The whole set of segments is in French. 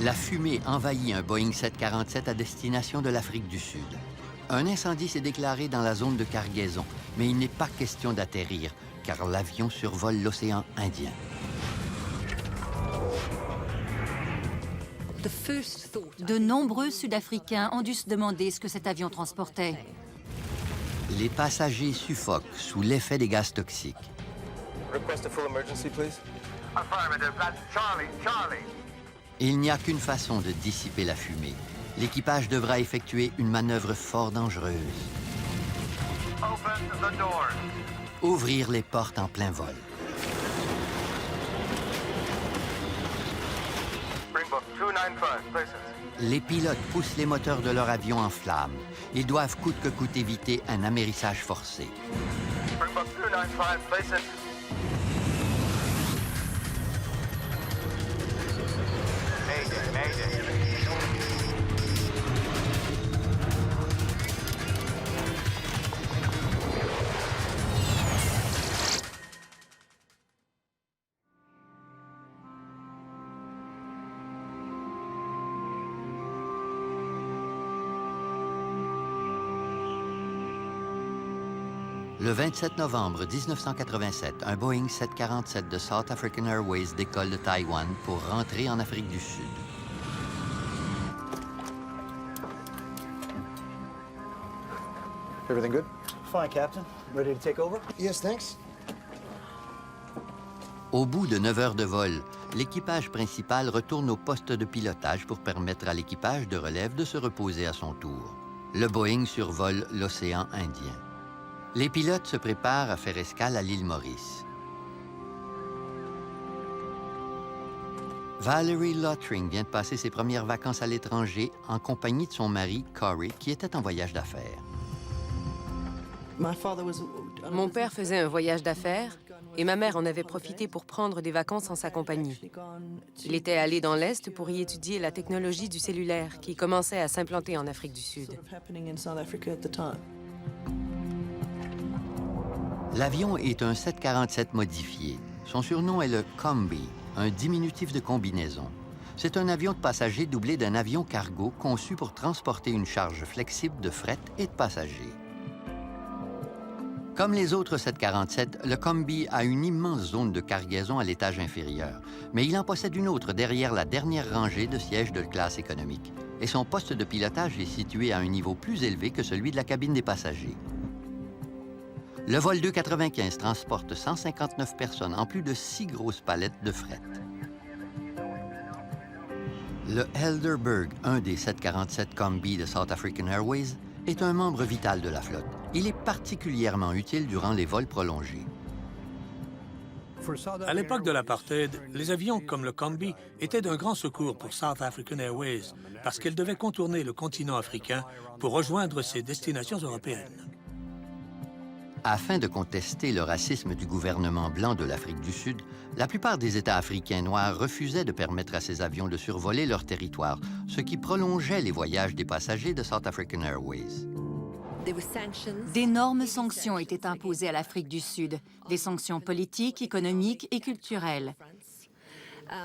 La fumée envahit un Boeing 747 à destination de l'Afrique du Sud. Un incendie s'est déclaré dans la zone de cargaison, mais il n'est pas question d'atterrir, car l'avion survole l'océan Indien. De nombreux Sud-Africains ont dû se demander ce que cet avion transportait. Les passagers suffoquent sous l'effet des gaz toxiques. Request a full emergency, please. Affirmative, that's Charlie, Charlie. Il n'y a qu'une façon de dissiper la fumée. L'équipage devra effectuer une manœuvre fort dangereuse. Open the doors. Ouvrir les portes en plein vol. Springbok 295, places. Les pilotes poussent les moteurs de leur avion en flammes. Ils doivent coûte que coûte éviter un amérissage forcé. Springbok 295, places. Mayday, mayday. Le 27 novembre 1987, un Boeing 747 de South African Airways décolle de Taïwan pour rentrer en Afrique du Sud. Everything good? Fine, Captain. Ready to take over? Yes, thanks. Au bout de 9 heures de vol, l'équipage principal retourne au poste de pilotage pour permettre à l'équipage de relève de se reposer à son tour. Le Boeing survole l'océan Indien. Les pilotes se préparent à faire escale à l'île Maurice. Valerie Lottring vient de passer ses premières vacances à l'étranger en compagnie de son mari, Corey, qui était en voyage d'affaires. Mon père faisait un voyage d'affaires et ma mère en avait profité pour prendre des vacances en sa compagnie. Il était allé dans l'Est pour y étudier la technologie du cellulaire qui commençait à s'implanter en Afrique du Sud. L'avion est un 747 modifié. Son surnom est le Combi, un diminutif de combinaison. C'est un avion de passagers doublé d'un avion cargo conçu pour transporter une charge flexible de fret et de passagers. Comme les autres 747, le Combi a une immense zone de cargaison à l'étage inférieur, mais il en possède une autre derrière la dernière rangée de sièges de classe économique. Et son poste de pilotage est situé à un niveau plus élevé que celui de la cabine des passagers. Le vol 295 transporte 159 personnes en plus de 6 grosses palettes de fret. Le Helderberg, un des 747 Combi de South African Airways, est un membre vital de la flotte. Il est particulièrement utile durant les vols prolongés. À l'époque de l'apartheid, les avions comme le Combi étaient d'un grand secours pour South African Airways parce qu'elle devait contourner le continent africain pour rejoindre ses destinations européennes. Afin de contester le racisme du gouvernement blanc de l'Afrique du Sud, la plupart des États africains noirs refusaient de permettre à ces avions de survoler leur territoire, ce qui prolongeait les voyages des passagers de South African Airways. D'énormes sanctions étaient imposées à l'Afrique du Sud, des sanctions politiques, économiques et culturelles.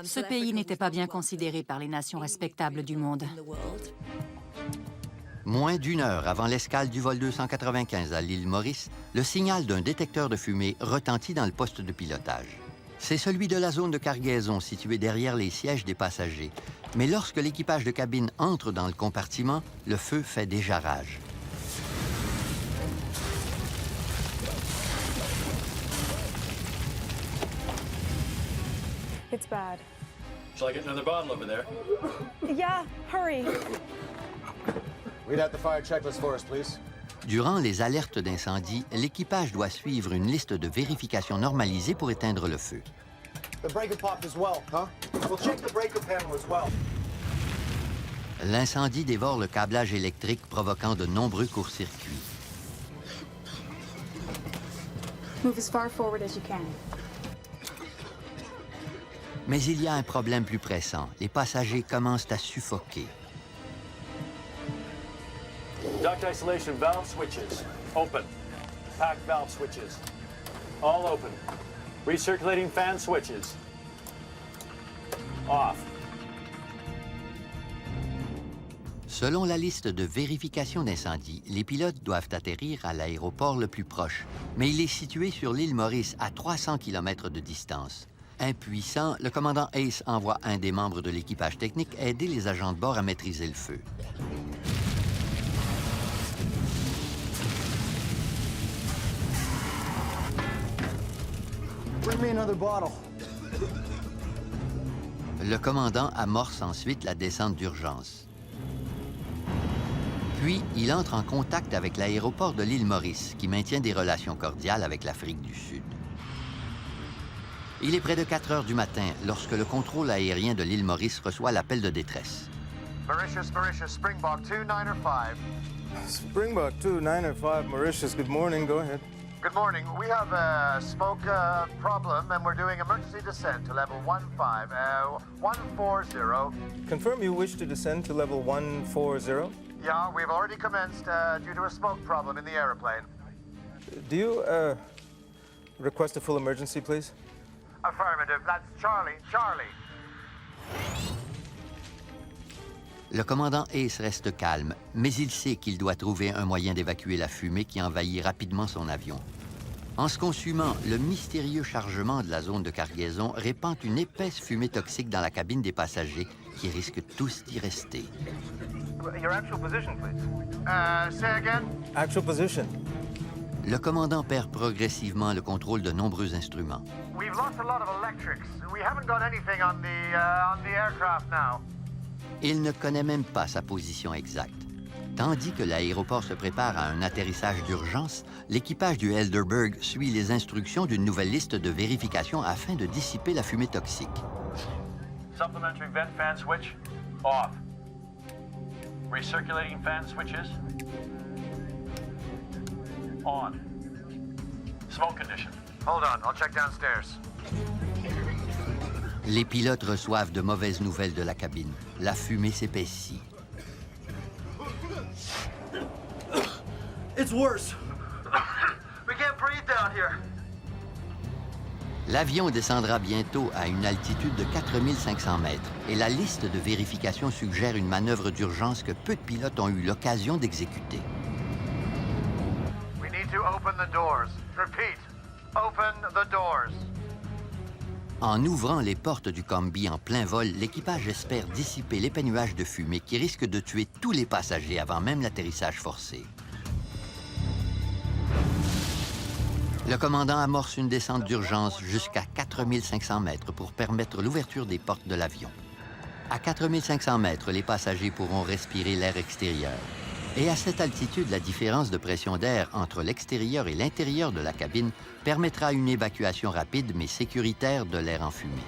Ce pays n'était pas bien considéré par les nations respectables du monde. Moins d'une heure avant l'escale du vol 295 à l'île Maurice, le signal d'un détecteur de fumée retentit dans le poste de pilotage. C'est celui de la zone de cargaison située derrière les sièges des passagers. Mais lorsque l'équipage de cabine entre dans le compartiment, le feu fait déjà rage. It's bad. Shall I get another bottle over there? Yeah, hurry. Read out the fire checklist for us, please. Durant les alertes d'incendie, l'équipage doit suivre une liste de vérifications normalisées pour éteindre le feu. The breaker popped as well, huh? We'll check the breaker panel as well. L'incendie dévore le câblage électrique, provoquant de nombreux courts-circuits. Move as far forward as you can. Mais il y a un problème plus pressant. Les passagers commencent à suffoquer. Duct isolation valve switches, open. Pack valve switches, all open. Recirculating fan switches, off. Selon la liste de vérification d'incendie, les pilotes doivent atterrir à l'aéroport le plus proche, mais il est situé sur l'île Maurice à 300 km de distance. Impuissant, le commandant Ace envoie un des membres de l'équipage technique aider les agents de bord à maîtriser le feu. Bring me another bottle. Le commandant amorce ensuite la descente d'urgence. Puis, il entre en contact avec l'aéroport de l'île Maurice, qui maintient des relations cordiales avec l'Afrique du Sud. Il est près de 4 heures du matin lorsque le contrôle aérien de l'île Maurice reçoit l'appel de détresse. Mauritius, Springbok 2-9-5. Springbok 2-9-5, Mauritius, good morning, go ahead. Good morning. We have a smoke problem, and we're doing emergency descent to level 140. Confirm you wish to descend to level 140. Yeah, we've already commenced due to a smoke problem in the airplane. Do you, request a full emergency, please? Affirmative. That's Charlie. Charlie. Le commandant Ace reste calme, mais il sait qu'il doit trouver un moyen d'évacuer la fumée qui envahit rapidement son avion. En se consumant, le mystérieux chargement de la zone de cargaison répand une épaisse fumée toxique dans la cabine des passagers qui risquent tous d'y rester. Your actual position, please. Say again? Actual position. Le commandant perd progressivement le contrôle de nombreux instruments. We've lost a lot of electrics. We haven't got anything on the aircraft now. Il ne connaît même pas sa position exacte. Tandis que l'aéroport se prépare à un atterrissage d'urgence, l'équipage du Helderberg suit les instructions d'une nouvelle liste de vérification afin de dissiper la fumée toxique. Supplementary vent fan switch, off. Recirculating fan switches, on. Smoke condition. Hold on, I'll check downstairs. Les pilotes reçoivent de mauvaises nouvelles de la cabine. La fumée s'épaissit. It's worse. We can't breathe down here. L'avion descendra bientôt à une altitude de 4500 mètres et la liste de vérification suggère une manœuvre d'urgence que peu de pilotes ont eu l'occasion d'exécuter. We need to open the doors. Repeat, open the doors. En ouvrant les portes du combi en plein vol, l'équipage espère dissiper l'épais nuage de fumée qui risque de tuer tous les passagers avant même l'atterrissage forcé. Le commandant amorce une descente d'urgence jusqu'à 4500 mètres pour permettre l'ouverture des portes de l'avion. À 4500 mètres, les passagers pourront respirer l'air extérieur. Et à cette altitude, la différence de pression d'air entre l'extérieur et l'intérieur de la cabine permettra une évacuation rapide mais sécuritaire de l'air enfumé.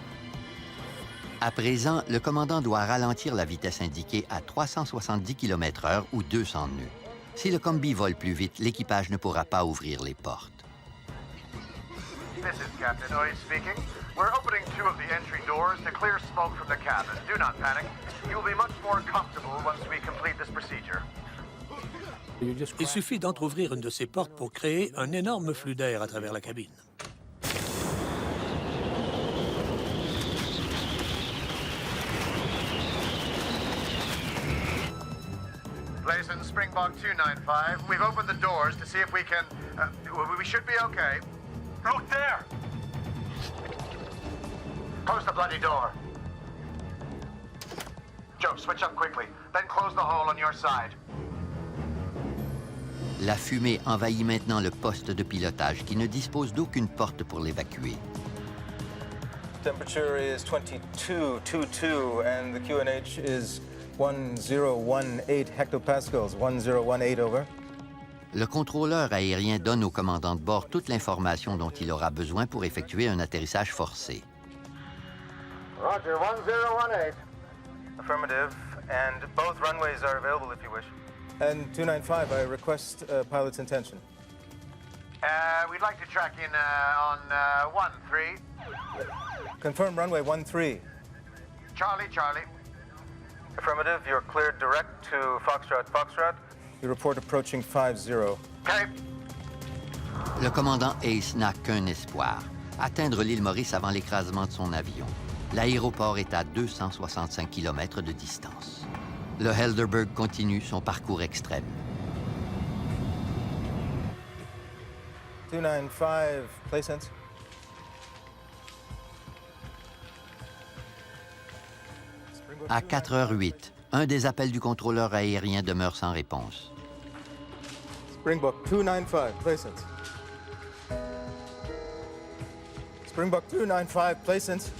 À présent, le commandant doit ralentir la vitesse indiquée à 370 km/h ou 200 nœuds. Si le combi vole plus vite, l'équipage ne pourra pas ouvrir les portes. This is Captain Oy speaking. We're opening 2 of the entry doors to clear smoke from the cabin. Do not panic. You'll be much more comfortable once we complete this procedure. Il suffit d'entrouvrir une de ces portes pour créer un énorme flux d'air à travers la cabine. Blazin' Springbok 295. We've opened the doors to see if we can... we should be okay. Out there! Close the bloody door. Joe, switch up quickly. Then close the hole on your side. La fumée envahit maintenant le poste de pilotage qui ne dispose d'aucune porte pour l'évacuer. Temperature is 22.22 and the QNH is 1018 hectopascals. 1018 over. Le contrôleur aérien donne au commandant de bord toute l'information dont il aura besoin pour effectuer un atterrissage forcé. Roger, 1018. Affirmative, and both runways are available if you wish. And 295, I request pilot's intention. We'd like to track in on 13. Confirm runway 13. Charlie, Charlie. Affirmative, you're cleared direct to Foxtrot, Foxtrot. You report approaching 50. Okay. Le commandant Ace n'a qu'un espoir, atteindre l'île Maurice avant l'écrasement de son avion. L'aéroport est à 265 km de distance. Le Helderberg continue son parcours extrême. 295, play sense. À 4h08, un des appels du contrôleur aérien demeure sans réponse. Springbok 295, play sense. Springbok 295, play sense.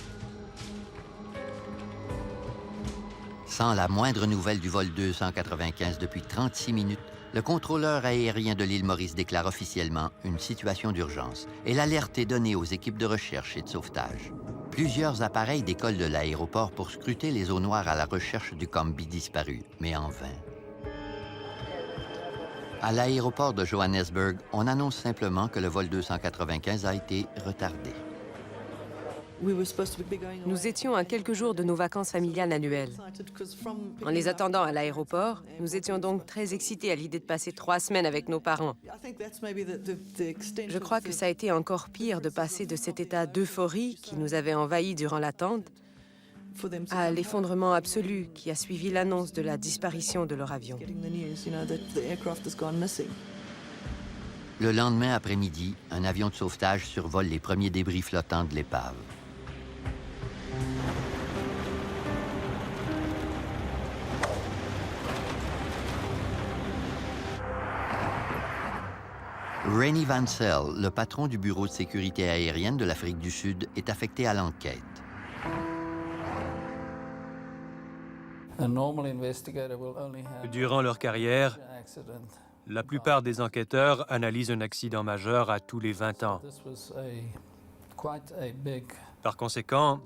Sans la moindre nouvelle du vol 295 depuis 36 minutes, le contrôleur aérien de l'île Maurice déclare officiellement une situation d'urgence et l'alerte est donnée aux équipes de recherche et de sauvetage. Plusieurs appareils décollent de l'aéroport pour scruter les eaux noires à la recherche du combi disparu, mais en vain. À l'aéroport de Johannesburg, on annonce simplement que le vol 295 a été retardé. Nous étions à quelques jours de nos vacances familiales annuelles. En les attendant à l'aéroport, nous étions donc très excités à l'idée de passer 3 semaines avec nos parents. Je crois que ça a été encore pire de passer de cet état d'euphorie qui nous avait envahis durant l'attente à l'effondrement absolu qui a suivi l'annonce de la disparition de leur avion. Le lendemain après-midi, un avion de sauvetage survole les premiers débris flottants de l'épave. Rennie Vansell, le patron du Bureau de sécurité aérienne de l'Afrique du Sud, est affecté à l'enquête. Durant leur carrière, la plupart des enquêteurs analysent un accident majeur à tous les 20 ans. Par conséquent,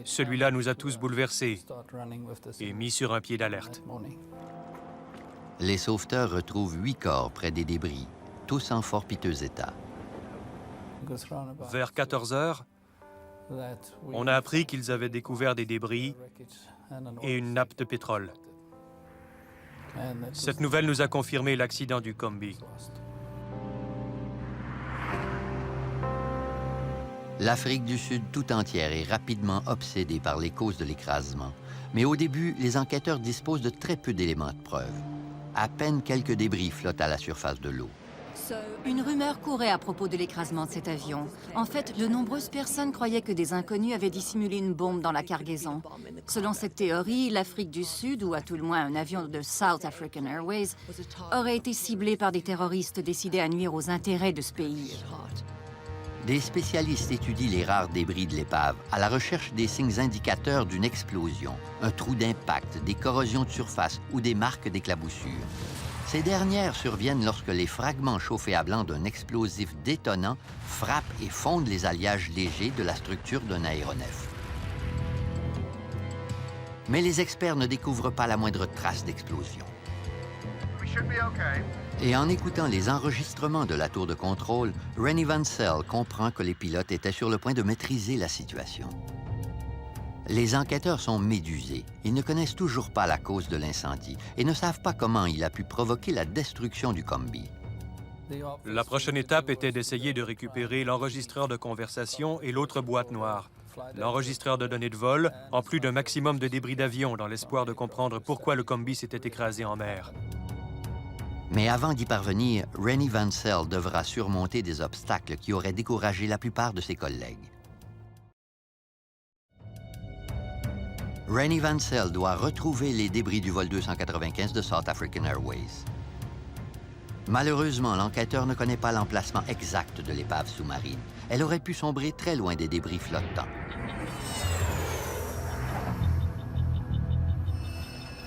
celui-là nous a tous bouleversés et mis sur un pied d'alerte. Les sauveteurs retrouvent 8 corps près des débris, tous en fort piteux état. Vers 14 heures, on a appris qu'ils avaient découvert des débris et une nappe de pétrole. Cette nouvelle nous a confirmé l'accident du combi. L'Afrique du Sud tout entière est rapidement obsédée par les causes de l'écrasement. Mais au début, les enquêteurs disposent de très peu d'éléments de preuve. À peine quelques débris flottent à la surface de l'eau. Une rumeur courait à propos de l'écrasement de cet avion. En fait, de nombreuses personnes croyaient que des inconnus avaient dissimulé une bombe dans la cargaison. Selon cette théorie, l'Afrique du Sud, ou à tout le moins un avion de South African Airways, aurait été ciblé par des terroristes décidés à nuire aux intérêts de ce pays. Des spécialistes étudient les rares débris de l'épave à la recherche des signes indicateurs d'une explosion, un trou d'impact, des corrosions de surface ou des marques d'éclaboussure. Ces dernières surviennent lorsque les fragments chauffés à blanc d'un explosif détonnant frappent et fondent les alliages légers de la structure d'un aéronef. Mais les experts ne découvrent pas la moindre trace d'explosion. Et en écoutant les enregistrements de la tour de contrôle, Rennie Vansell comprend que les pilotes étaient sur le point de maîtriser la situation. Les enquêteurs sont médusés. Ils ne connaissent toujours pas la cause de l'incendie et ne savent pas comment il a pu provoquer la destruction du combi. La prochaine étape était d'essayer de récupérer l'enregistreur de conversation et l'autre boîte noire. L'enregistreur de données de vol, en plus d'un maximum de débris d'avion, dans l'espoir de comprendre pourquoi le combi s'était écrasé en mer. Mais avant d'y parvenir, Rennie Vansell devra surmonter des obstacles qui auraient découragé la plupart de ses collègues. Rennie Vansell doit retrouver les débris du vol 295 de South African Airways. Malheureusement, l'enquêteur ne connaît pas l'emplacement exact de l'épave sous-marine. Elle aurait pu sombrer très loin des débris flottants.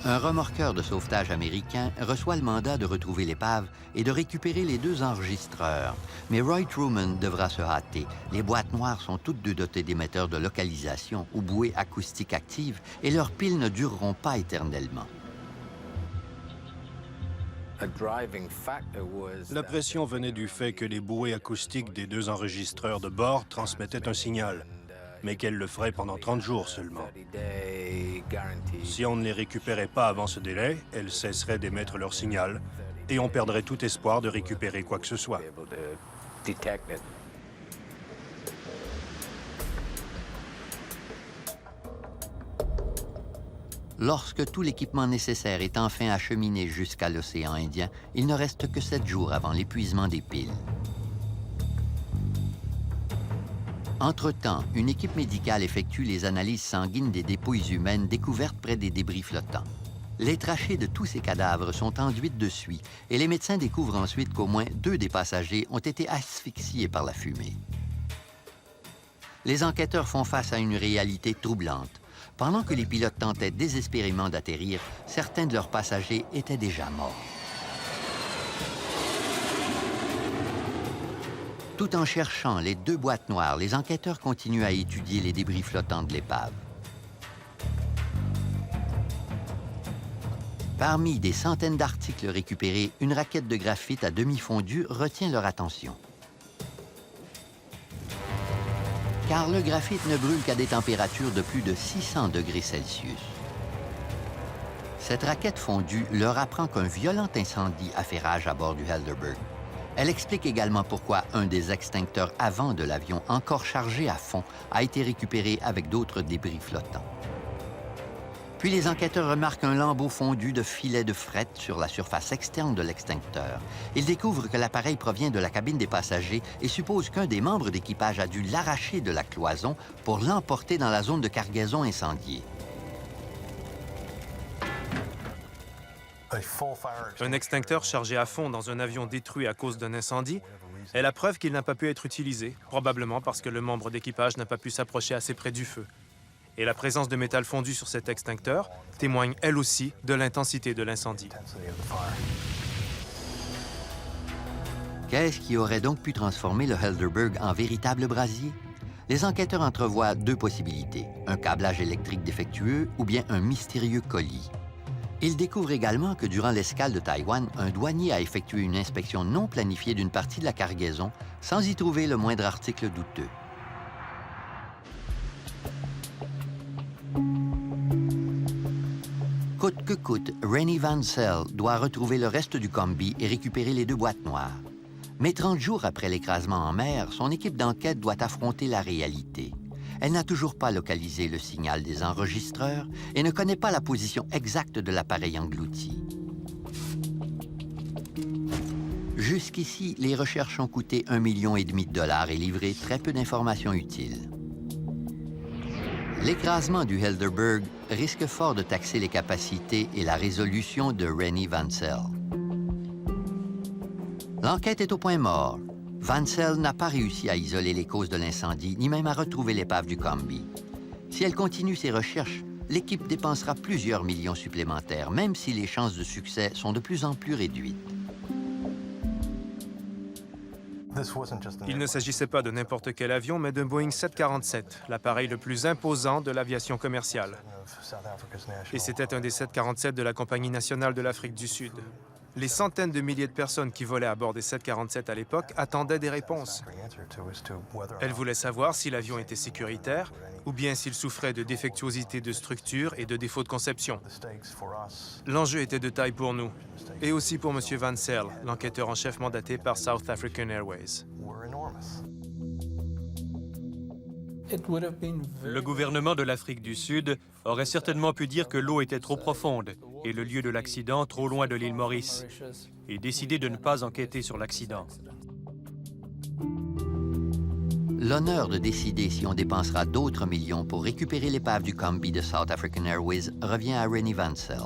Un remorqueur de sauvetage américain reçoit le mandat de retrouver l'épave et de récupérer les 2 enregistreurs. Mais Roy Truman devra se hâter. Les boîtes noires sont toutes deux dotées d'émetteurs de localisation ou bouées acoustiques actives et leurs piles ne dureront pas éternellement. La pression venait du fait que les bouées acoustiques des 2 enregistreurs de bord transmettaient un signal, mais qu'elles le feraient pendant 30 jours seulement. Si on ne les récupérait pas avant ce délai, elles cesseraient d'émettre leur signal et on perdrait tout espoir de récupérer quoi que ce soit. Lorsque tout l'équipement nécessaire est enfin acheminé jusqu'à l'océan Indien, il ne reste que 7 jours avant l'épuisement des piles. Entre-temps, une équipe médicale effectue les analyses sanguines des dépouilles humaines découvertes près des débris flottants. Les trachées de tous ces cadavres sont enduites de suie et les médecins découvrent ensuite qu'au moins 2 des passagers ont été asphyxiés par la fumée. Les enquêteurs font face à une réalité troublante. Pendant que les pilotes tentaient désespérément d'atterrir, certains de leurs passagers étaient déjà morts. Tout en cherchant les 2 boîtes noires, les enquêteurs continuent à étudier les débris flottants de l'épave. Parmi des centaines d'articles récupérés, une raquette de graphite à demi fondue retient leur attention. Car le graphite ne brûle qu'à des températures de plus de 600 degrés Celsius. Cette raquette fondue leur apprend qu'un violent incendie a fait rage à bord du Helderberg. Elle explique également pourquoi un des extincteurs avant de l'avion, encore chargé à fond, a été récupéré avec d'autres débris flottants. Puis les enquêteurs remarquent un lambeau fondu de filets de fret sur la surface externe de l'extincteur. Ils découvrent que l'appareil provient de la cabine des passagers et supposent qu'un des membres d'équipage a dû l'arracher de la cloison pour l'emporter dans la zone de cargaison incendiée. Un extincteur chargé à fond dans un avion détruit à cause d'un incendie est la preuve qu'il n'a pas pu être utilisé, probablement parce que le membre d'équipage n'a pas pu s'approcher assez près du feu. Et la présence de métal fondu sur cet extincteur témoigne, elle aussi, de l'intensité de l'incendie. Qu'est-ce qui aurait donc pu transformer le Helderberg en véritable brasier? Les enquêteurs entrevoient 2 possibilités, un câblage électrique défectueux ou bien un mystérieux colis. Ils découvrent également que durant l'escale de Taïwan, un douanier a effectué une inspection non planifiée d'une partie de la cargaison sans y trouver le moindre article douteux. Coûte que coûte, Rennie Vansell doit retrouver le reste du combi et récupérer les 2 boîtes noires. Mais 30 jours après l'écrasement en mer, son équipe d'enquête doit affronter la réalité. Elle n'a toujours pas localisé le signal des enregistreurs et ne connaît pas la position exacte de l'appareil englouti. Jusqu'ici, les recherches ont coûté 1,5 million de $ et livré très peu d'informations utiles. L'écrasement du Helderberg risque fort de taxer les capacités et la résolution de Rennie Vansell. L'enquête est au point mort. Vansell n'a pas réussi à isoler les causes de l'incendie, ni même à retrouver l'épave du combi. Si elle continue ses recherches, l'équipe dépensera plusieurs millions supplémentaires, même si les chances de succès sont de plus en plus réduites. Il ne s'agissait pas de n'importe quel avion, mais d'un Boeing 747, l'appareil le plus imposant de l'aviation commerciale. Et c'était un des 747 de la Compagnie nationale de l'Afrique du Sud. Les centaines de milliers de personnes qui volaient à bord des 747 à l'époque attendaient des réponses. Elles voulaient savoir si l'avion était sécuritaire ou bien s'il souffrait de défectuosité de structure et de défauts de conception. L'enjeu était de taille pour nous, et aussi pour M. Vansell, l'enquêteur en chef mandaté par South African Airways. Le gouvernement de l'Afrique du Sud aurait certainement pu dire que l'eau était trop profonde et le lieu de l'accident trop loin de l'île Maurice, et décider de ne pas enquêter sur l'accident. L'honneur de décider si on dépensera d'autres millions pour récupérer l'épave du combi de South African Airways revient à Rennie Vansell.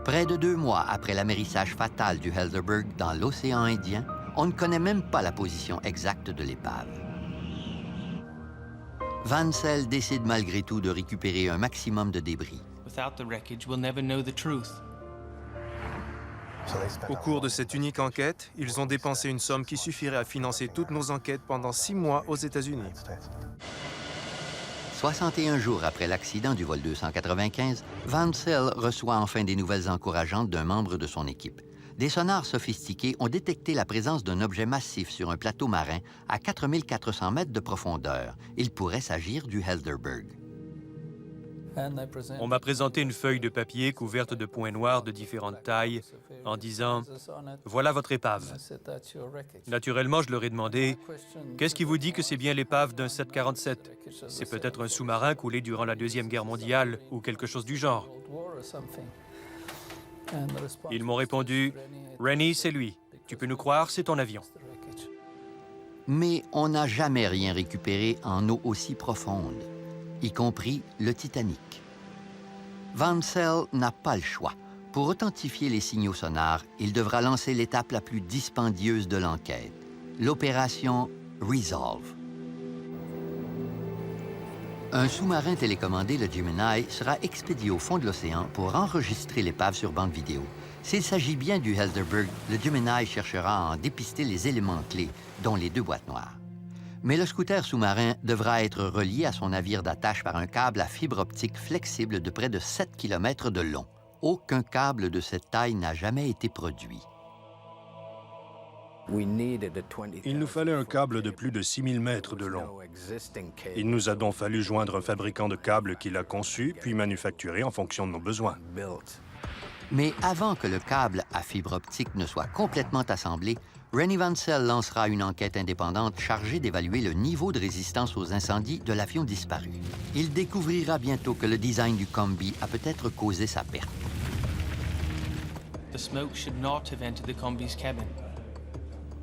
Près de 2 mois après l'amérissage fatal du Helderberg dans l'océan Indien, on ne connaît même pas la position exacte de l'épave. Vansell décide malgré tout de récupérer un maximum de débris. Au cours de cette unique enquête, ils ont dépensé une somme qui suffirait à financer toutes nos enquêtes pendant 6 mois aux États-Unis. 61 jours après l'accident du vol 295, Vansell reçoit enfin des nouvelles encourageantes d'un membre de son équipe. Des sonars sophistiqués ont détecté la présence d'un objet massif sur un plateau marin à 4400 mètres de profondeur. Il pourrait s'agir du Helderberg. On m'a présenté une feuille de papier couverte de points noirs de différentes tailles en disant « Voilà votre épave ». Naturellement, je leur ai demandé « Qu'est-ce qui vous dit que c'est bien l'épave d'un 747 ? C'est peut-être un sous-marin coulé durant la Deuxième Guerre mondiale ou quelque chose du genre. » Ils m'ont répondu « Rennie, c'est lui. Tu peux nous croire, c'est ton avion. » Mais on n'a jamais rien récupéré en eau aussi profonde, y compris le Titanic. Vansell n'a pas le choix. Pour authentifier les signaux sonars, il devra lancer l'étape la plus dispendieuse de l'enquête, l'opération Resolve. Un sous-marin télécommandé, le Gemini, sera expédié au fond de l'océan pour enregistrer l'épave sur bande vidéo. S'il s'agit bien du Helderberg, le Gemini cherchera à en dépister les éléments clés, dont les 2 boîtes noires. Mais le scooter sous-marin devra être relié à son navire d'attache par un câble à fibre optique flexible de près de 7 km de long. Aucun câble de cette taille n'a jamais été produit. Il nous fallait un câble de plus de 6000 mètres de long. Il nous a donc fallu joindre un fabricant de câbles qui l'a conçu, puis manufacturé en fonction de nos besoins. Mais avant que le câble à fibre optique ne soit complètement assemblé, Rennie Vansell lancera une enquête indépendante chargée d'évaluer le niveau de résistance aux incendies de l'avion disparu. Il découvrira bientôt que le design du Combi a peut-être causé sa perte.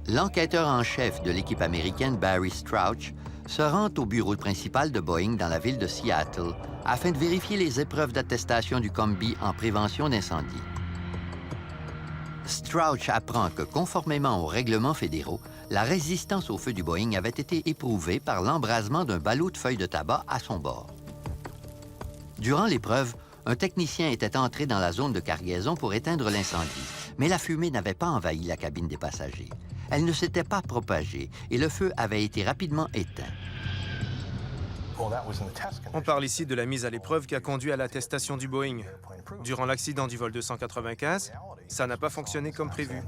L'enquêteur en chef de l'équipe américaine, Barry Strouch, se rend au bureau principal de Boeing dans la ville de Seattle afin de vérifier les épreuves d'attestation du Combi en prévention d'incendie. Strouch apprend que, conformément aux règlements fédéraux, la résistance au feu du Boeing avait été éprouvée par l'embrasement d'un ballot de feuilles de tabac à son bord. Durant l'épreuve, un technicien était entré dans la zone de cargaison pour éteindre l'incendie, mais la fumée n'avait pas envahi la cabine des passagers. Elle ne s'était pas propagée et le feu avait été rapidement éteint. On parle ici de la mise à l'épreuve qui a conduit à l'attestation du Boeing. Durant l'accident du vol 295, ça n'a pas fonctionné comme prévu.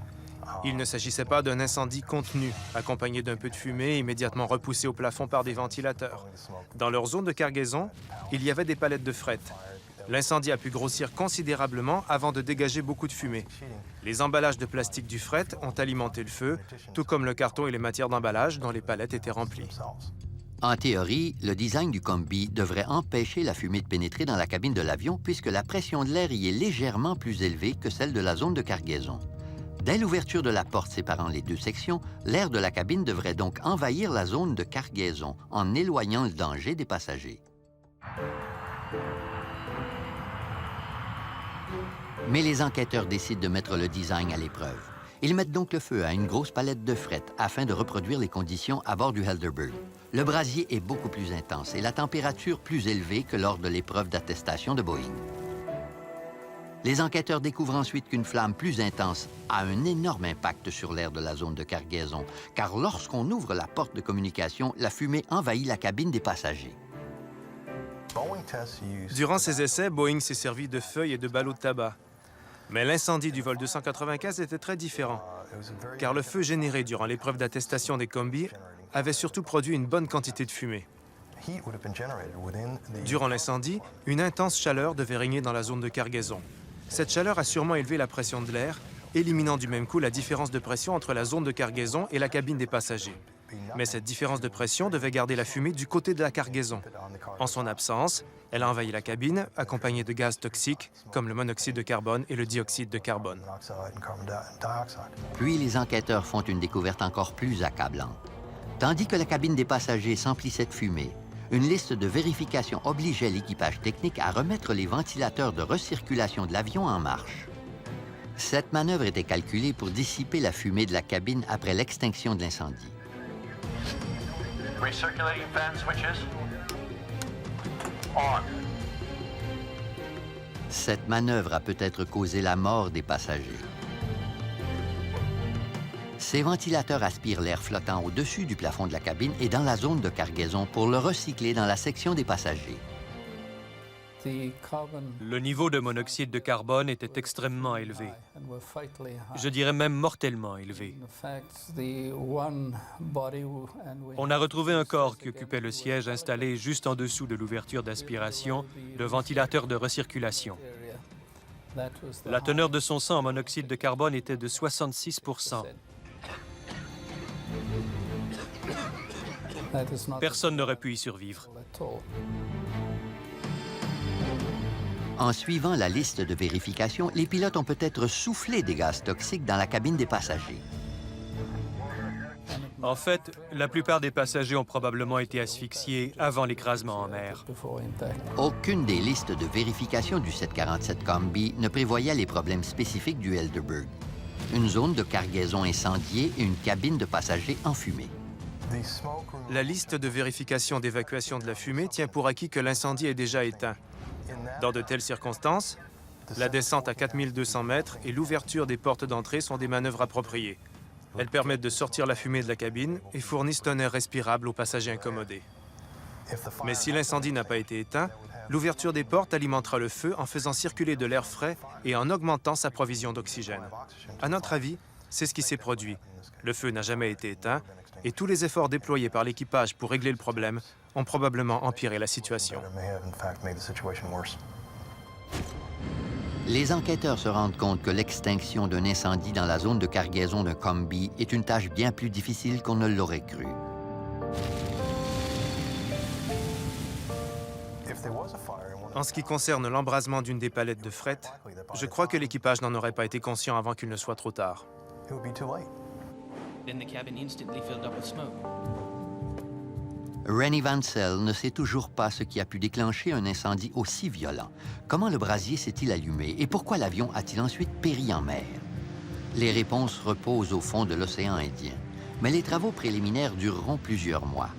Il ne s'agissait pas d'un incendie contenu, accompagné d'un peu de fumée immédiatement repoussée au plafond par des ventilateurs. Dans leur zone de cargaison, il y avait des palettes de fret. L'incendie a pu grossir considérablement avant de dégager beaucoup de fumée. Les emballages de plastique du fret ont alimenté le feu, tout comme le carton et les matières d'emballage dont les palettes étaient remplies. En théorie, le design du Combi devrait empêcher la fumée de pénétrer dans la cabine de l'avion puisque la pression de l'air y est légèrement plus élevée que celle de la zone de cargaison. Dès l'ouverture de la porte séparant les 2 sections, l'air de la cabine devrait donc envahir la zone de cargaison en éloignant le danger des passagers. Mais les enquêteurs décident de mettre le design à l'épreuve. Ils mettent donc le feu à une grosse palette de fret afin de reproduire les conditions à bord du Helderberg. Le brasier est beaucoup plus intense et la température plus élevée que lors de l'épreuve d'attestation de Boeing. Les enquêteurs découvrent ensuite qu'une flamme plus intense a un énorme impact sur l'air de la zone de cargaison, car lorsqu'on ouvre la porte de communication, la fumée envahit la cabine des passagers. Durant ces essais, Boeing s'est servi de feuilles et de ballots de tabac. Mais l'incendie du vol 295 était très différent, car le feu généré durant l'épreuve d'attestation des Combi avait surtout produit une bonne quantité de fumée. Durant l'incendie, une intense chaleur devait régner dans la zone de cargaison. Cette chaleur a sûrement élevé la pression de l'air, éliminant du même coup la différence de pression entre la zone de cargaison et la cabine des passagers. Mais cette différence de pression devait garder la fumée du côté de la cargaison. En son absence, elle a envahi la cabine, accompagnée de gaz toxiques comme le monoxyde de carbone et le dioxyde de carbone. Puis les enquêteurs font une découverte encore plus accablante. Tandis que la cabine des passagers s'emplissait de fumée, une liste de vérification obligeait l'équipage technique à remettre les ventilateurs de recirculation de l'avion en marche. Cette manœuvre était calculée pour dissiper la fumée de la cabine après l'extinction de l'incendie. Recirculating fan switches. On. Cette manœuvre a peut-être causé la mort des passagers. Ces ventilateurs aspirent l'air flottant au-dessus du plafond de la cabine et dans la zone de cargaison pour le recycler dans la section des passagers. Le niveau de monoxyde de carbone était extrêmement élevé. Je dirais même mortellement élevé. On a retrouvé un corps qui occupait le siège installé juste en dessous de l'ouverture d'aspiration de ventilateur de recirculation. La teneur de son sang en monoxyde de carbone était de 66 %. Personne n'aurait pu y survivre. En suivant la liste de vérification, les pilotes ont peut-être soufflé des gaz toxiques dans la cabine des passagers. En fait, la plupart des passagers ont probablement été asphyxiés avant l'écrasement en mer. Aucune des listes de vérification du 747 Combi ne prévoyait les problèmes spécifiques du Helderberg. Une zone de cargaison incendiée et une cabine de passagers enfumée. La liste de vérification d'évacuation de la fumée tient pour acquis que l'incendie est déjà éteint. Dans de telles circonstances, la descente à 4200 mètres et l'ouverture des portes d'entrée sont des manœuvres appropriées. Elles permettent de sortir la fumée de la cabine et fournissent un air respirable aux passagers incommodés. Mais si l'incendie n'a pas été éteint, l'ouverture des portes alimentera le feu en faisant circuler de l'air frais et en augmentant sa provision d'oxygène. À notre avis, c'est ce qui s'est produit. Le feu n'a jamais été éteint et tous les efforts déployés par l'équipage pour régler le problème ont probablement empiré la situation. Les enquêteurs se rendent compte que l'extinction d'un incendie dans la zone de cargaison d'un Combi est une tâche bien plus difficile qu'on ne l'aurait cru. En ce qui concerne l'embrasement d'une des palettes de fret, je crois que l'équipage n'en aurait pas été conscient avant qu'il ne soit trop tard. Rennie Vansell ne sait toujours pas ce qui a pu déclencher un incendie aussi violent. Comment le brasier s'est-il allumé et pourquoi l'avion a-t-il ensuite péri en mer? Les réponses reposent au fond de l'océan Indien. Mais les travaux préliminaires dureront plusieurs mois.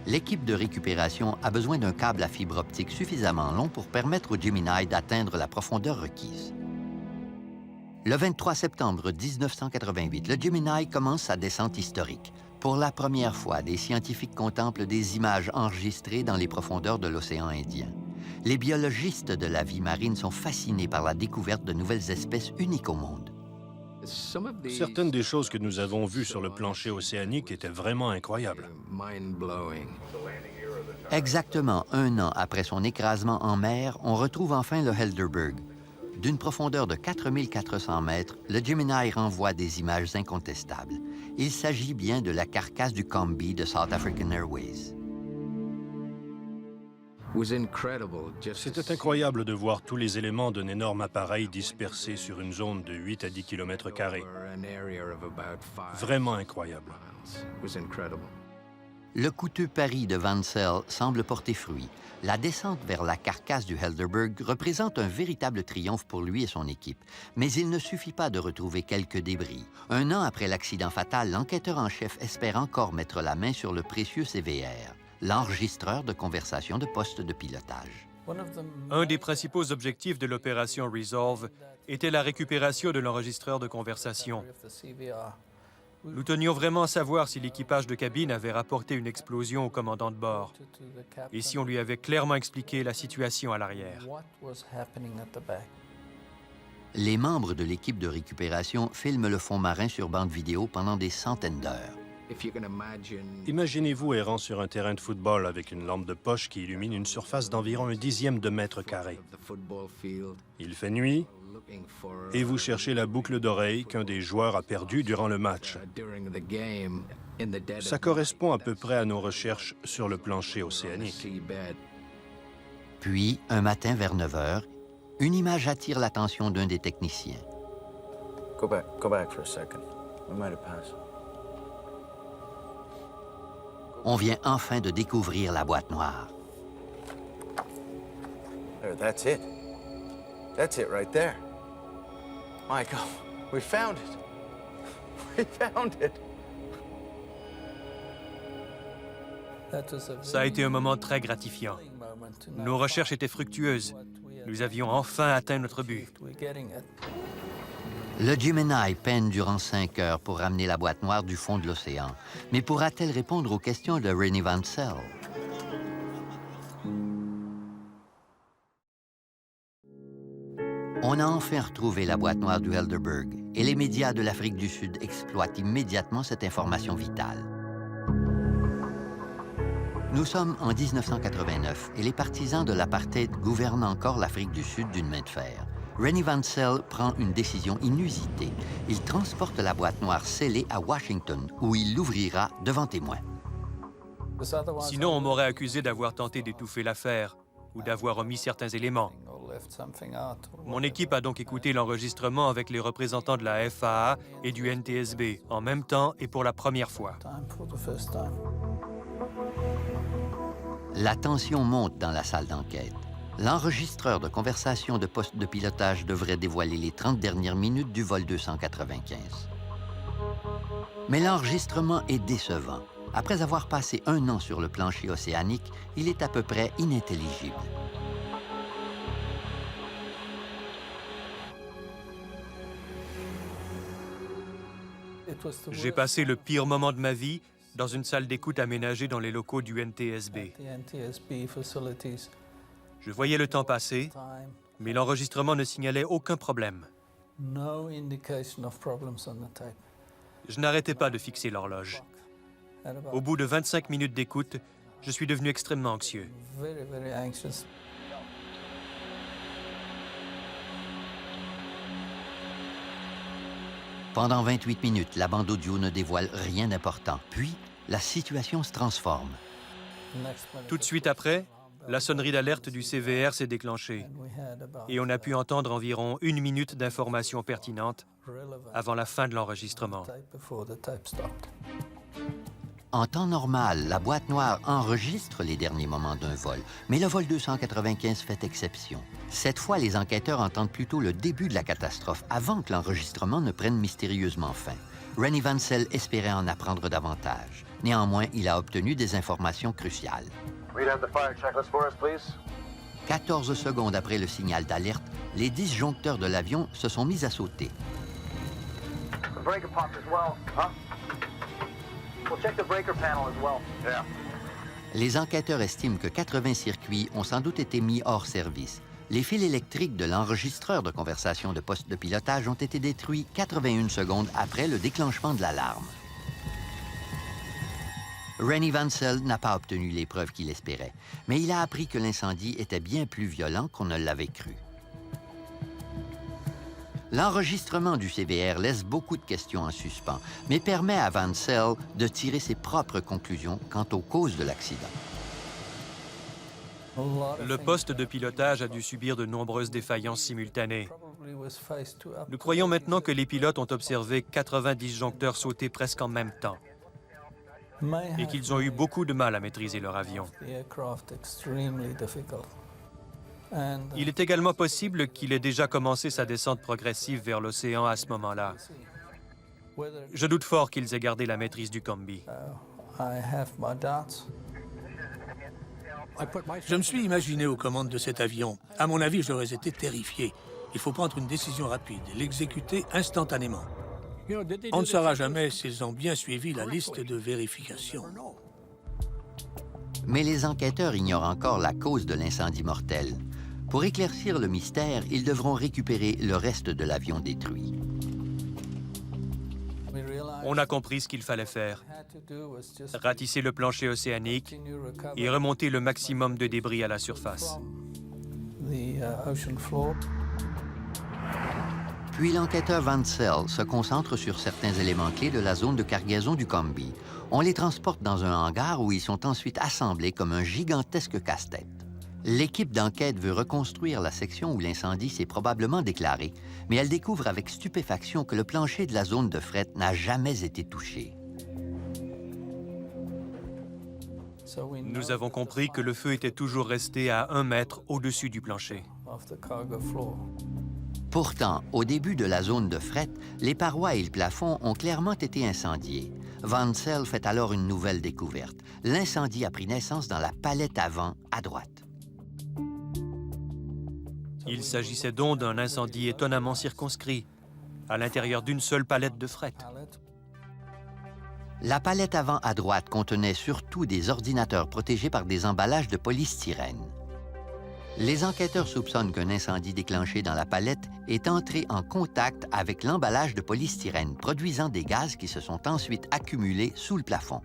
L'équipe de récupération a besoin d'un câble à fibre optique suffisamment long pour permettre au Gemini d'atteindre la profondeur requise. Le 23 septembre 1988, le Gemini commence sa descente historique. Pour la première fois, des scientifiques contemplent des images enregistrées dans les profondeurs de l'océan Indien. Les biologistes de la vie marine sont fascinés par la découverte de nouvelles espèces uniques au monde. Certaines des choses que nous avons vues sur le plancher océanique étaient vraiment incroyables. Exactement un an après son écrasement en mer, on retrouve enfin le Helderberg. D'une profondeur de 4400 mètres, le Gemini renvoie des images incontestables. Il s'agit bien de la carcasse du Combi de South African Airways. C'était incroyable de voir tous les éléments d'un énorme appareil dispersés sur une zone de 8 à 10 km². Vraiment incroyable. Le coûteux pari de Vansell semble porter fruit. La descente vers la carcasse du Helderberg représente un véritable triomphe pour lui et son équipe. Mais il ne suffit pas de retrouver quelques débris. Un an après l'accident fatal, l'enquêteur en chef espère encore mettre la main sur le précieux CVR, l'enregistreur de conversation de poste de pilotage. Un des principaux objectifs de l'opération Resolve était la récupération de l'enregistreur de conversation. Nous tenions vraiment à savoir si l'équipage de cabine avait rapporté une explosion au commandant de bord et si on lui avait clairement expliqué la situation à l'arrière. Les membres de l'équipe de récupération filment le fond marin sur bande vidéo pendant des centaines d'heures. Imaginez-vous errant sur un terrain de football avec une lampe de poche qui illumine une surface d'environ 1/10 de mètre carré. Il fait nuit et vous cherchez la boucle d'oreille qu'un des joueurs a perdue durant le match. Ça correspond à peu près à nos recherches sur le plancher océanique. Puis, un matin vers 9 h, une image attire l'attention d'un des techniciens. Go back for a second. We might have passed. On vient enfin de découvrir la boîte noire. There, that's it. That's it right there. Michael, we found it. We found it. Ça a été un moment très gratifiant. Nos recherches étaient fructueuses. Nous avions enfin atteint notre but. Le Gemini peine durant 5 heures pour ramener la boîte noire du fond de l'océan. Mais pourra-t-elle répondre aux questions de Rennie Vansell? On a enfin retrouvé la boîte noire du Helderberg et les médias de l'Afrique du Sud exploitent immédiatement cette information vitale. Nous sommes en 1989 et les partisans de l'apartheid gouvernent encore l'Afrique du Sud d'une main de fer. Rennie Vansell prend une décision inusitée. Il transporte la boîte noire scellée à Washington, où il l'ouvrira devant témoins. Sinon, on m'aurait accusé d'avoir tenté d'étouffer l'affaire ou d'avoir omis certains éléments. Mon équipe a donc écouté l'enregistrement avec les représentants de la FAA et du NTSB, en même temps et pour la première fois. La tension monte dans la salle d'enquête. L'enregistreur de conversation de poste de pilotage devrait dévoiler les 30 dernières minutes du vol 295. Mais l'enregistrement est décevant. Après avoir passé 1 an sur le plancher océanique, il est à peu près inintelligible. J'ai passé le pire moment de ma vie dans une salle d'écoute aménagée dans les locaux du NTSB. Je voyais le temps passer, mais l'enregistrement ne signalait aucun problème. Je n'arrêtais pas de fixer l'horloge. Au bout de 25 minutes d'écoute, je suis devenu extrêmement anxieux. Pendant 28 minutes, la bande audio ne dévoile rien d'important. Puis, la situation se transforme. Tout de suite après, la sonnerie d'alerte du CVR s'est déclenchée et on a pu entendre environ 1 minute d'informations pertinentes avant la fin de l'enregistrement. En temps normal, la boîte noire enregistre les derniers moments d'un vol, mais le vol 295 fait exception. Cette fois, les enquêteurs entendent plutôt le début de la catastrophe avant que l'enregistrement ne prenne mystérieusement fin. Rennie Vansell espérait en apprendre davantage. Néanmoins, il a obtenu des informations cruciales. 14 secondes après le signal d'alerte, les disjoncteurs de l'avion se sont mis à sauter. Les enquêteurs estiment que 80 circuits ont sans doute été mis hors service. Les fils électriques de l'enregistreur de conversation de poste de pilotage ont été détruits 81 secondes après le déclenchement de l'alarme. Rennie Vansell n'a pas obtenu les preuves qu'il espérait, mais il a appris que l'incendie était bien plus violent qu'on ne l'avait cru. L'enregistrement du CVR laisse beaucoup de questions en suspens, mais permet à Vansell de tirer ses propres conclusions quant aux causes de l'accident. Le poste de pilotage a dû subir de nombreuses défaillances simultanées. Nous croyons maintenant que les pilotes ont observé 80 disjoncteurs sauter presque en même temps et qu'ils ont eu beaucoup de mal à maîtriser leur avion. Il est également possible qu'il ait déjà commencé sa descente progressive vers l'océan à ce moment-là. Je doute fort qu'ils aient gardé la maîtrise du combi. Je me suis imaginé aux commandes de cet avion. À mon avis, j'aurais été terrifié. Il faut prendre une décision rapide et l'exécuter instantanément. On ne saura jamais s'ils ont bien suivi la liste de vérification. Mais les enquêteurs ignorent encore la cause de l'incendie mortel. Pour éclaircir le mystère, ils devront récupérer le reste de l'avion détruit. On a compris ce qu'il fallait faire. Ratisser le plancher océanique et remonter le maximum de débris à la surface. Puis l'enquêteur Vansell se concentre sur certains éléments clés de la zone de cargaison du combi. On les transporte dans un hangar où ils sont ensuite assemblés comme un gigantesque casse-tête. L'équipe d'enquête veut reconstruire la section où l'incendie s'est probablement déclaré, mais elle découvre avec stupéfaction que le plancher de la zone de fret n'a jamais été touché. Nous avons compris que le feu était toujours resté à 1 mètre au-dessus du plancher. Pourtant, au début de la zone de fret, les parois et le plafond ont clairement été incendiés. Vansell fait alors une nouvelle découverte. L'incendie a pris naissance dans la palette avant, à droite. Il s'agissait donc d'un incendie étonnamment circonscrit, à l'intérieur d'une seule palette de fret. La palette avant à droite contenait surtout des ordinateurs protégés par des emballages de polystyrène. Les enquêteurs soupçonnent qu'un incendie déclenché dans la palette est entré en contact avec l'emballage de polystyrène, produisant des gaz qui se sont ensuite accumulés sous le plafond.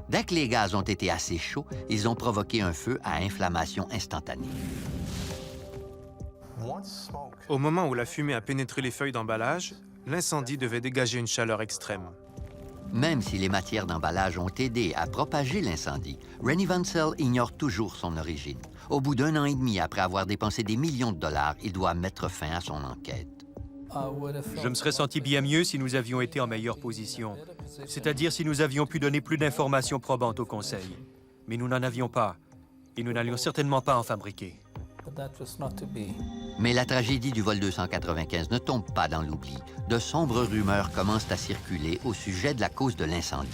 Dès que les gaz ont été assez chauds, ils ont provoqué un feu à inflammation instantanée. Au moment où la fumée a pénétré les feuilles d'emballage, l'incendie devait dégager une chaleur extrême. Même si les matières d'emballage ont aidé à propager l'incendie, Rennie Vansell ignore toujours son origine. Au bout d'1 an et demi après avoir dépensé des millions de dollars, il doit mettre fin à son enquête. Je me serais senti bien mieux si nous avions été en meilleure position, c'est-à-dire si nous avions pu donner plus d'informations probantes au Conseil. Mais nous n'en avions pas, et nous n'allions certainement pas en fabriquer. Mais la tragédie du vol 295 ne tombe pas dans l'oubli. De sombres rumeurs commencent à circuler au sujet de la cause de l'incendie.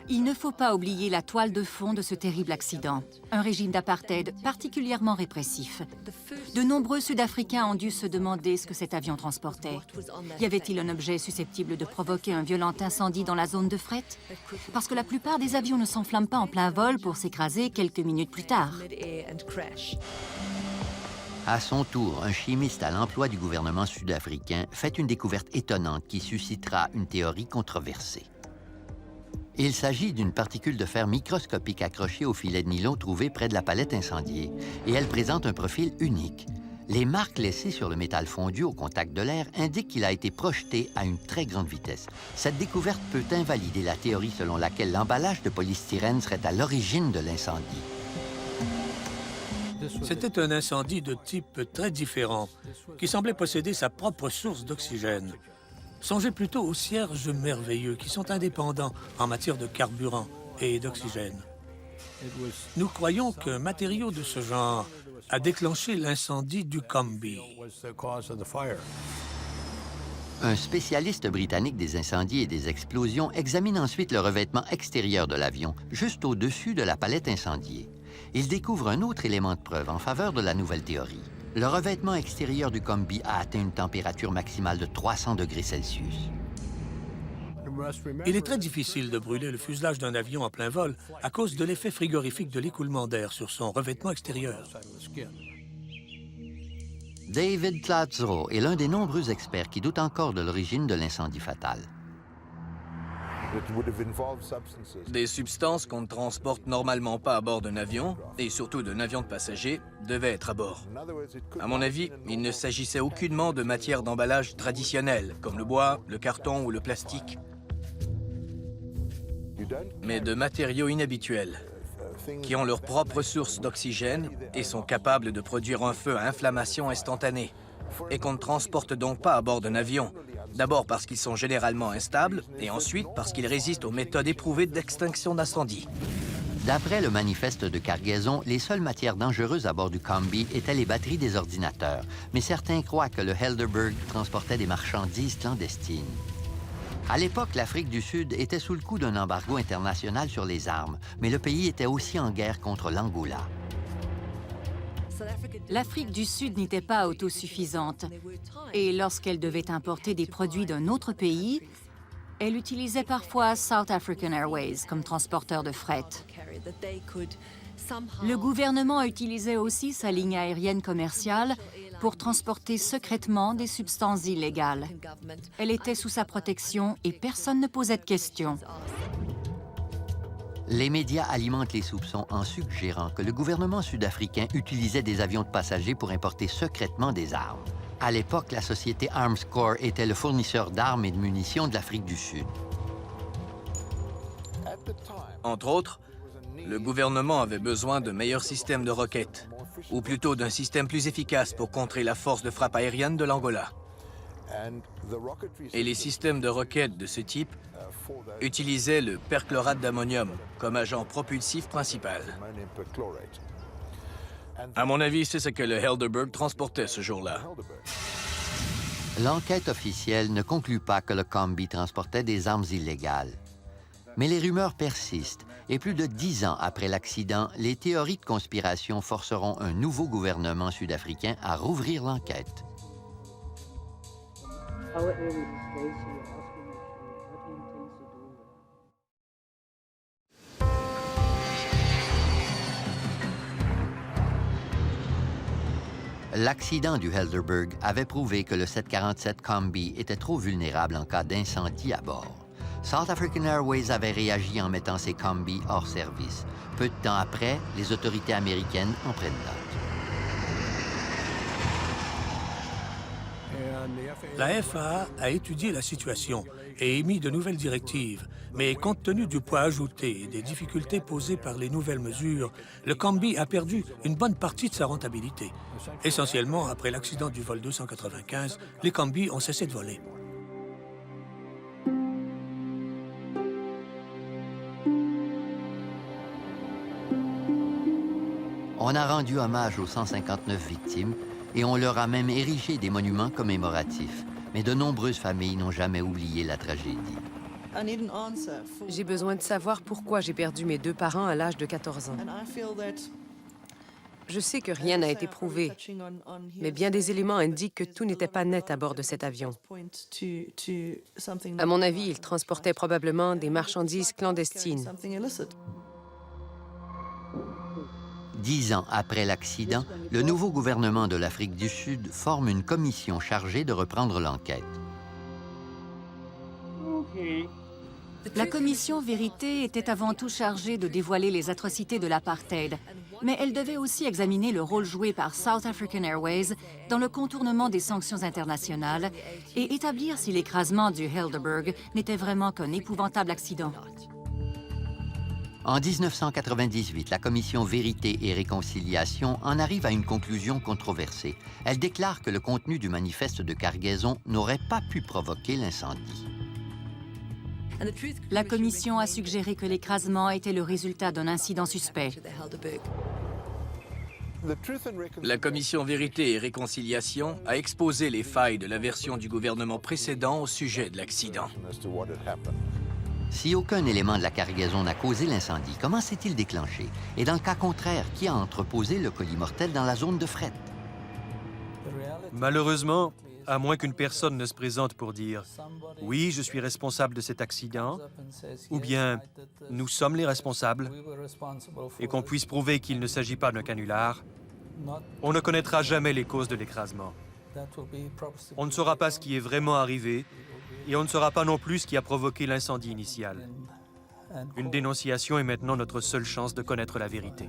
Il ne faut pas oublier la toile de fond de ce terrible accident. Un régime d'apartheid particulièrement répressif. De nombreux Sud-Africains ont dû se demander ce que cet avion transportait. Y avait-il un objet susceptible de provoquer un violent incendie dans la zone de fret? Parce que la plupart des avions ne s'enflamment pas en plein vol pour s'écraser quelques minutes plus tard. À son tour, un chimiste à l'emploi du gouvernement sud-africain fait une découverte étonnante qui suscitera une théorie controversée. Il s'agit d'une particule de fer microscopique accrochée au filet de nylon trouvé près de la palette incendiée, et elle présente un profil unique. Les marques laissées sur le métal fondu au contact de l'air indiquent qu'il a été projeté à une très grande vitesse. Cette découverte peut invalider la théorie selon laquelle l'emballage de polystyrène serait à l'origine de l'incendie. C'était un incendie de type très différent, qui semblait posséder sa propre source d'oxygène. Songez plutôt aux cierges merveilleux qui sont indépendants en matière de carburant et d'oxygène. Nous croyons qu'un matériau de ce genre a déclenché l'incendie du Combi. Un spécialiste britannique des incendies et des explosions examine ensuite le revêtement extérieur de l'avion, juste au-dessus de la palette incendiée. Il découvre un autre élément de preuve en faveur de la nouvelle théorie. Le revêtement extérieur du Combi a atteint une température maximale de 300 degrés Celsius. Il est très difficile de brûler le fuselage d'un avion en plein vol à cause de l'effet frigorifique de l'écoulement d'air sur son revêtement extérieur. David Klatzrow est l'un des nombreux experts qui doutent encore de l'origine de l'incendie fatal. Des substances qu'on ne transporte normalement pas à bord d'un avion, et surtout d'un avion de passagers, devaient être à bord. À mon avis, il ne s'agissait aucunement de matières d'emballage traditionnelles, comme le bois, le carton ou le plastique, mais de matériaux inhabituels, qui ont leur propre source d'oxygène et sont capables de produire un feu à inflammation instantanée, et qu'on ne transporte donc pas à bord d'un avion. D'abord parce qu'ils sont généralement instables, et ensuite parce qu'ils résistent aux méthodes éprouvées d'extinction d'incendie. D'après le manifeste de cargaison, les seules matières dangereuses à bord du Combi étaient les batteries des ordinateurs, mais certains croient que le Helderberg transportait des marchandises clandestines. À l'époque, l'Afrique du Sud était sous le coup d'un embargo international sur les armes, mais le pays était aussi en guerre contre l'Angola. L'Afrique du Sud n'était pas autosuffisante, et lorsqu'elle devait importer des produits d'un autre pays, elle utilisait parfois South African Airways comme transporteur de fret. Le gouvernement utilisait aussi sa ligne aérienne commerciale pour transporter secrètement des substances illégales. Elle était sous sa protection et personne ne posait de questions. Les médias alimentent les soupçons en suggérant que le gouvernement sud-africain utilisait des avions de passagers pour importer secrètement des armes. À l'époque, la société Arms Corps était le fournisseur d'armes et de munitions de l'Afrique du Sud. Entre autres, le gouvernement avait besoin de meilleurs systèmes de roquettes, ou plutôt d'un système plus efficace pour contrer la force de frappe aérienne de l'Angola. Et les systèmes de roquettes de ce type utilisaient le perchlorate d'ammonium comme agent propulsif principal. À mon avis, c'est ce que le Helderberg transportait ce jour-là. L'enquête officielle ne conclut pas que le Combi transportait des armes illégales. Mais les rumeurs persistent, et plus de 10 ans après l'accident, les théories de conspiration forceront un nouveau gouvernement sud-africain à rouvrir l'enquête. L'accident du Helderberg avait prouvé que le 747 Combi était trop vulnérable en cas d'incendie à bord. South African Airways avait réagi en mettant ses Combi hors service. Peu de temps après, les autorités américaines en prennent note. La FAA a étudié la situation et émis de nouvelles directives, mais compte tenu du poids ajouté et des difficultés posées par les nouvelles mesures, le Combi a perdu une bonne partie de sa rentabilité. Essentiellement, après l'accident du vol 295, les Combi ont cessé de voler. On a rendu hommage aux 159 victimes et on leur a même érigé des monuments commémoratifs. Mais de nombreuses familles n'ont jamais oublié la tragédie. J'ai besoin de savoir pourquoi j'ai perdu mes 2 parents à l'âge de 14 ans. Je sais que rien n'a été prouvé, mais bien des éléments indiquent que tout n'était pas net à bord de cet avion. À mon avis, il transportait probablement des marchandises clandestines. 10 ans après l'accident, le nouveau gouvernement de l'Afrique du Sud forme une commission chargée de reprendre l'enquête. La commission Vérité était avant tout chargée de dévoiler les atrocités de l'apartheid, mais elle devait aussi examiner le rôle joué par South African Airways dans le contournement des sanctions internationales et établir si l'écrasement du Helderberg n'était vraiment qu'un épouvantable accident. En 1998, la commission Vérité et Réconciliation en arrive à une conclusion controversée. Elle déclare que le contenu du manifeste de cargaison n'aurait pas pu provoquer l'incendie. La commission a suggéré que l'écrasement était le résultat d'un incident suspect. La commission Vérité et Réconciliation a exposé les failles de la version du gouvernement précédent au sujet de l'accident. Si aucun élément de la cargaison n'a causé l'incendie, comment s'est-il déclenché? Et dans le cas contraire, qui a entreposé le colis mortel dans la zone de fret? Malheureusement, à moins qu'une personne ne se présente pour dire « Oui, je suis responsable de cet accident » ou bien « Nous sommes les responsables » et qu'on puisse prouver qu'il ne s'agit pas d'un canular, on ne connaîtra jamais les causes de l'écrasement. On ne saura pas ce qui est vraiment arrivé et on ne saura pas non plus ce qui a provoqué l'incendie initial. Une dénonciation est maintenant notre seule chance de connaître la vérité.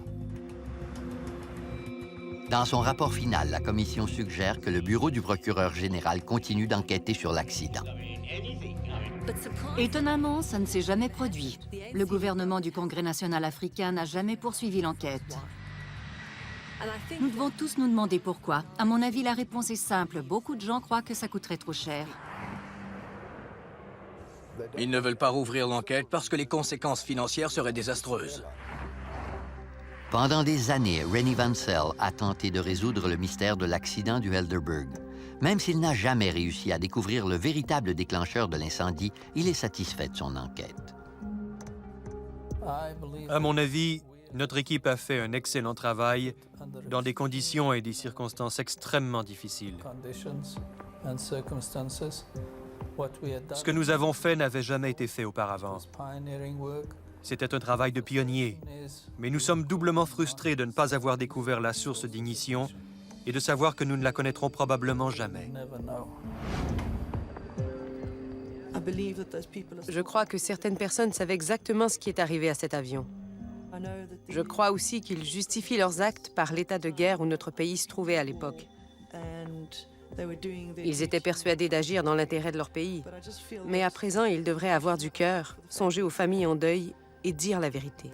Dans son rapport final, la commission suggère que le bureau du procureur général continue d'enquêter sur l'accident. Étonnamment, ça ne s'est jamais produit. Le gouvernement du Congrès national africain n'a jamais poursuivi l'enquête. Nous devons tous nous demander pourquoi. À mon avis, la réponse est simple. Beaucoup de gens croient que ça coûterait trop cher. Ils ne veulent pas rouvrir l'enquête parce que les conséquences financières seraient désastreuses. Pendant des années, Rennie Vansell a tenté de résoudre le mystère de l'accident du Helderberg. Même s'il n'a jamais réussi à découvrir le véritable déclencheur de l'incendie, il est satisfait de son enquête. À mon avis, notre équipe a fait un excellent travail dans des conditions et des circonstances extrêmement difficiles. Ce que nous avons fait n'avait jamais été fait auparavant. C'était un travail de pionnier, mais nous sommes doublement frustrés de ne pas avoir découvert la source d'ignition et de savoir que nous ne la connaîtrons probablement jamais. Je crois que certaines personnes savent exactement ce qui est arrivé à cet avion. Je crois aussi qu'ils justifient leurs actes par l'état de guerre où notre pays se trouvait à l'époque. Ils étaient persuadés d'agir dans l'intérêt de leur pays. Mais à présent, ils devraient avoir du cœur, songer aux familles en deuil et dire la vérité.